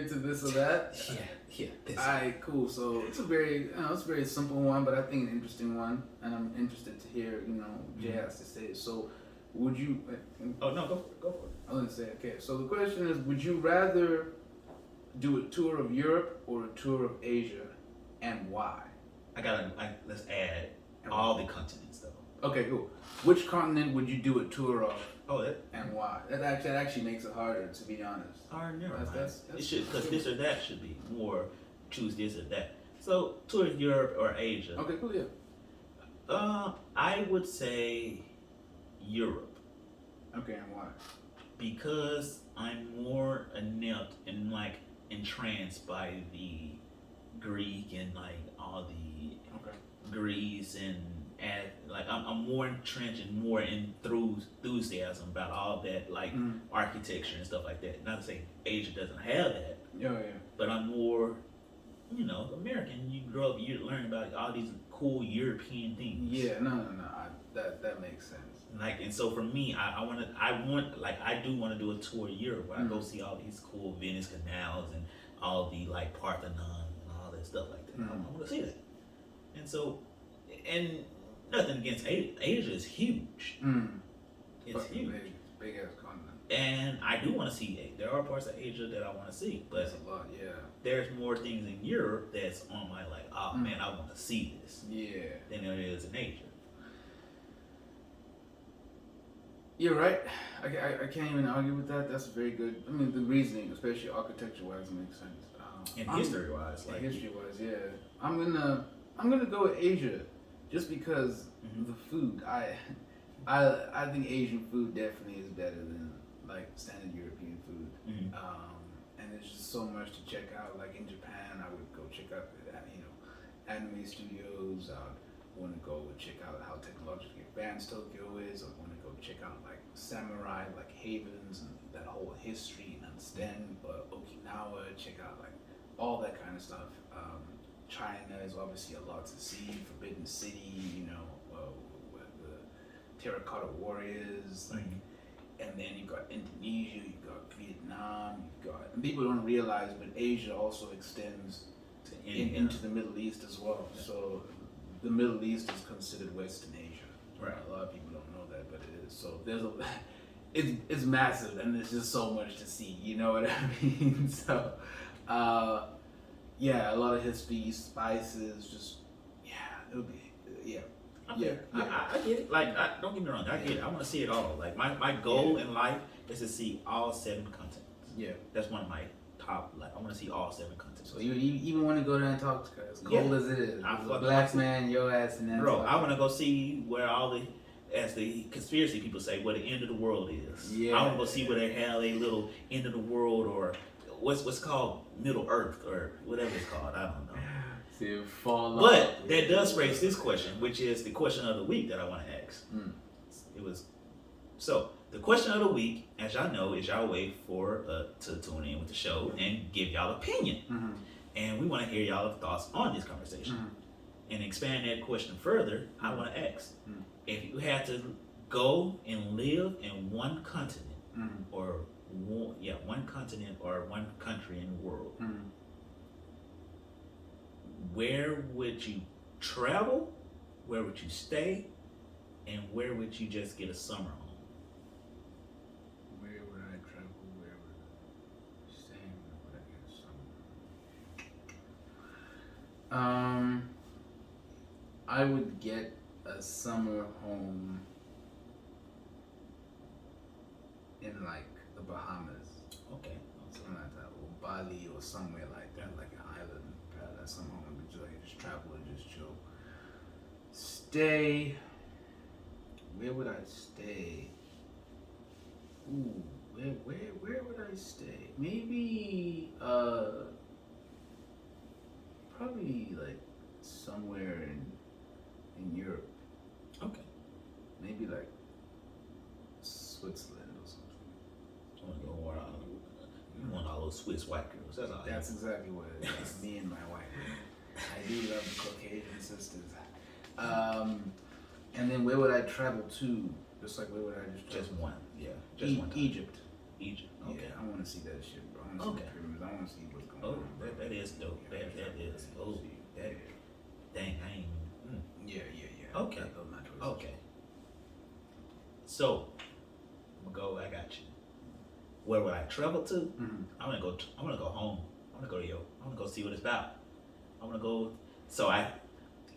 to this or that? Yeah. Alright, cool. So it's a very simple one, but I think an interesting one, and I'm interested to hear, Jay has to say it. So, would you? Oh no, go for it. I was gonna say, okay. So the question is, would you rather do a tour of Europe or a tour of Asia, and why? Let's add all the continents though. Okay, cool. Which continent would you do a tour of? Oh, and why? That actually makes it harder, to be honest. never mind. That's It should, because this or that should be more. Choose this or that. So tour of Europe or Asia. Okay, cool. Yeah. I would say Europe. Okay, and why? Because I'm more inept and like entranced by the Greek and like all the Greece and like I'm more entrenched and more enthusiasm about all that like architecture and stuff like that. Not to say Asia doesn't have that. Yeah. But I'm more, American. You grow up, you learn about all these cool European things. Yeah, no. That makes sense. Like, and so for me, I do want to do a tour of Europe where I go see all these cool Venice canals and all the like Parthenon and all that stuff like that. I want to see that. And so, and nothing against Asia. Asia is huge. It's huge. Big ass continent. And I do want to see. There are parts of Asia that I want to see, but that's a lot. Yeah. There's more things in Europe that's on my like, oh man, I want to see this. Yeah. Than there is in Asia. You're right. I can't even argue with that. That's very good. I mean, the reasoning, especially architecture-wise, makes sense. And history-wise, like history-wise, yeah. I'm gonna go with Asia, just because the food. I think Asian food definitely is better than like standard European food. And there's just so much to check out. Like in Japan, I would go check out anime studios. I want to go check out how technologically advanced Tokyo is. I want to go check out like samurai, like havens and that whole history and understand Okinawa. Check out like all that kind of stuff. China is obviously a lot to see. Forbidden City, the Terracotta Warriors, like, and then you've got Indonesia, you've got Vietnam, and people don't realize, but Asia also extends into the Middle East as well. Yeah. So the Middle East is considered Western Asia. Right. A lot of people don't know that, but it is. So it's massive, and there's just so much to see. You know what I mean? So, a lot of history, spices, just it would be I get it. Like, don't get me wrong, I get it. I want to see it all. Like my goal in life is to see all 7 continents. Yeah, that's one of my top. Like, I want to see all 7 continents. So you even want to go to Antarctica, as cold as it is. I'm a black man, your ass in Antarctica. Bro, I want to go see where as the conspiracy people say, where the end of the world is. Yeah. I want to go see where they have a little end of the world, or what's called Middle Earth, or whatever it's called. I don't know. But that does raise this question, which is the question of the week that I want to ask. The question of the week, as y'all know, is y'all way to tune in with the show and give y'all opinion. And we want to hear y'all thoughts on this conversation. And expand that question further, I want to ask, if you had to go and live in one continent, one continent or one country in the world, where would you travel, where would you stay, and where would you just get a summer home? Where would I travel, where would I stay, where would I get a summer home? I would get a summer home in like the Bahamas. Okay. Something like that, or Bali or somewhere like that, like an island paradise, summer home. Just travel and just chill. Stay. Where would I stay? Ooh, where would I stay? Maybe probably like somewhere in Europe. Okay. Maybe like Switzerland or something. You want all those Swiss white girls. That's exactly what it is. Me and my white girl. I do love the Caucasian sisters. And then where would I travel to? Just like where would I just travel? Just one. Yeah. Just one time. Egypt. Egypt. Okay. Yeah, I want to see that shit, bro. I want to see the pyramids. I want to see what's going on. Oh, that is dope. That is. Oh, that. Dang, I ain't. Yeah. Okay. Those my choices. Okay. So, I'm gonna go. I got you. Where would I travel to? Mm-hmm. I'm gonna go. I'm gonna go home. I'm gonna go to I'm gonna go see what it's about. I'm gonna go. So I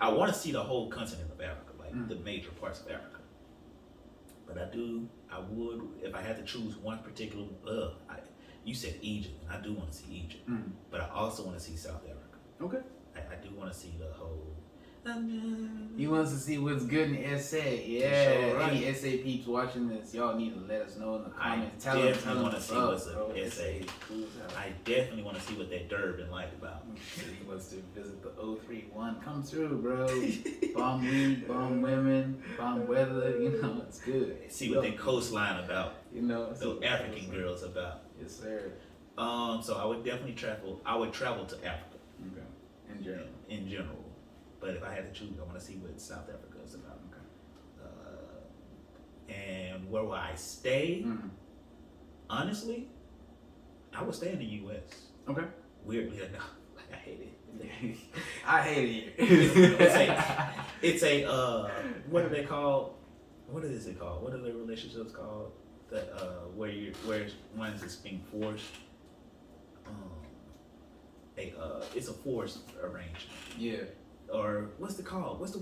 want to see the whole continent of Africa, like the major parts of Africa. But I would, if I had to choose one particular. You said Egypt, and I do want to see Egypt, but I also want to see South Africa. Okay. I do want to see the whole. He wants to see what's good in SA. Yeah, right. Any SA peeps watching this, y'all need to let us know in the comments. I definitely want to see what's up, in SA. I definitely want to see what that Durban like about. He wants to visit the 031. Come through, bro. Bomb weed, bomb women, bomb weather. You know, it's good. See what that coastline about. You know, those African girls about. Yes, sir. So I would definitely travel. I would travel to Africa. Okay. In general. But if I had to choose, I want to see what South Africa is about. Okay. And where will I stay? Honestly, I would stay in the U.S. Okay. Weirdly enough, like I hate it. I hate it. it's a what are they called? What is it called? What are the relationships called? That where one is being forced. It's a forced arrangement. Yeah. Or what's the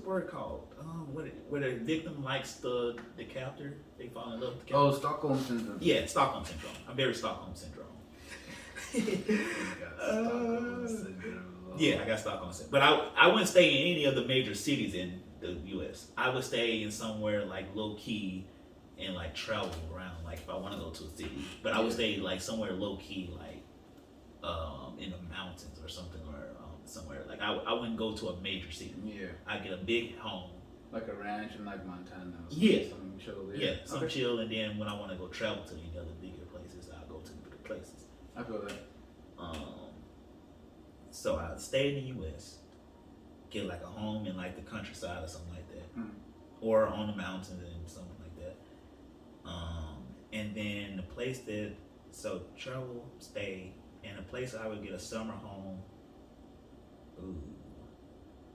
word called? Where the victim likes the captor, they fall in love with the captor. Oh, Stockholm syndrome. Yeah, Stockholm syndrome. I'm very Stockholm syndrome. Yeah, I got Stockholm syndrome. But I wouldn't stay in any of the major cities in the U.S. I would stay in somewhere like low key and like travel around. Like if I want to go to a city, but I would stay like somewhere low key, like in the mountains or something, or somewhere like I wouldn't go to a major city. Yeah, I get a big home, like a ranch in like Montana. Yeah, some chill there. Yeah, some chill, and then when I want to go travel to any other bigger places, I'll go to the bigger places. I feel that. So I'd stay in the U.S., get like a home in like the countryside or something like that, or on the mountains and something like that. And then the place travel, stay, and a place I would get a summer home. Ooh,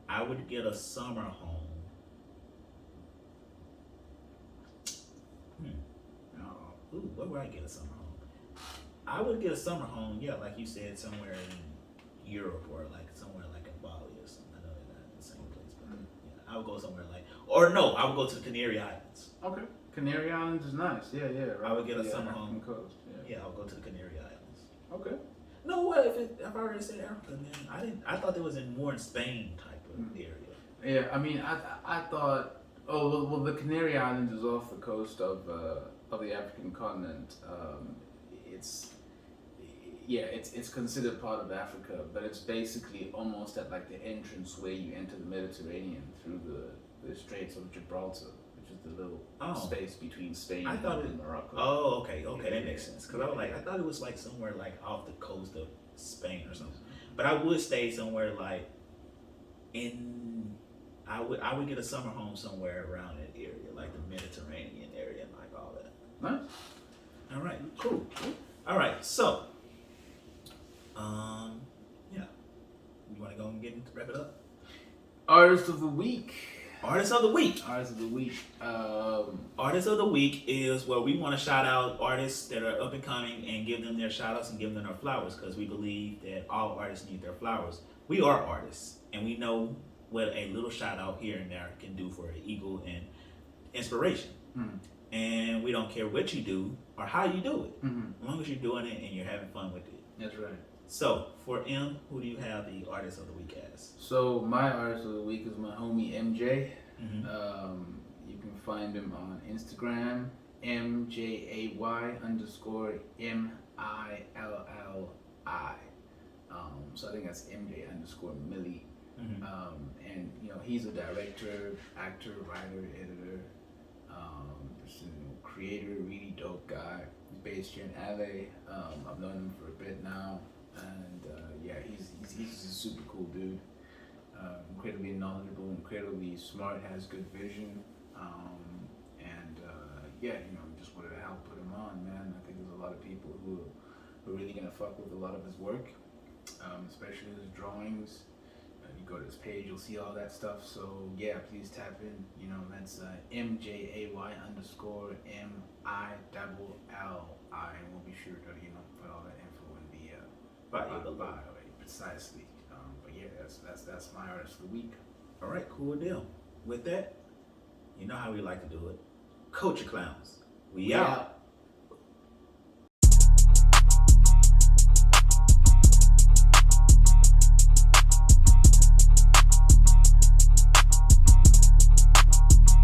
I would get a summer home. Ooh, where would I get a summer home? I would get a summer home, yeah, like you said, somewhere in Europe or like somewhere like in Bali or something. I know they're not in the same place, but yeah, I would go somewhere like, or no, I would go to the Canary Islands. Okay, Canary Islands is nice. Yeah. Right? I would get a summer home. Coast. Yeah, I would go to the Canary Islands. Okay. No, what if I already said Africa, man? I thought it was more in Spain type of area. Yeah, I mean, I thought. Oh well, the Canary Islands is off the coast of the African continent. It's considered part of Africa, but it's basically almost at like the entrance where you enter the Mediterranean through the Straits of Gibraltar, which is the little space between Spain and Morocco. Oh, okay, that makes sense. Because I thought it was like somewhere like off the coast of Spain or something. But I would stay somewhere like I would get a summer home somewhere around that area, like the Mediterranean area and like all that. Nice. All right, cool. All right, so, yeah, you want to go and wrap it up? Artist of the week. Artist of the week. Artist of the week. Artist of the week is where we want to shout out artists that are up and coming and give them their shout outs and give them their flowers, because we believe that all artists need their flowers. We are artists, and we know what a little shout out here and there can do for an ego and inspiration. And we don't care what you do or how you do it, as long as you're doing it and you're having fun with it. That's right. So, for M, who do you have the artist of the week as? So, my artist of the week is my homie Mjay. You can find him on Instagram, MJAY_MILLI. So I think that's MJ_Millie. And he's a director, actor, writer, editor, creator, really dope guy. He's based here in LA. I've known him for a bit now, and he's a super cool dude. Incredibly knowledgeable, incredibly smart, has good vision, and just wanted to help put him on, man. I think there's a a lot of people who are really gonna fuck with a lot of his work, especially his drawings. You go to his page, you'll see all that stuff. So yeah, please tap in. You know, that's MJAY _MILLI, and we'll be sure to put all that info in the bio. Precisely. But yeah, that's my artist of the week. All right, cool deal. With that, you know how we like to do it. Culture Clowns. We out.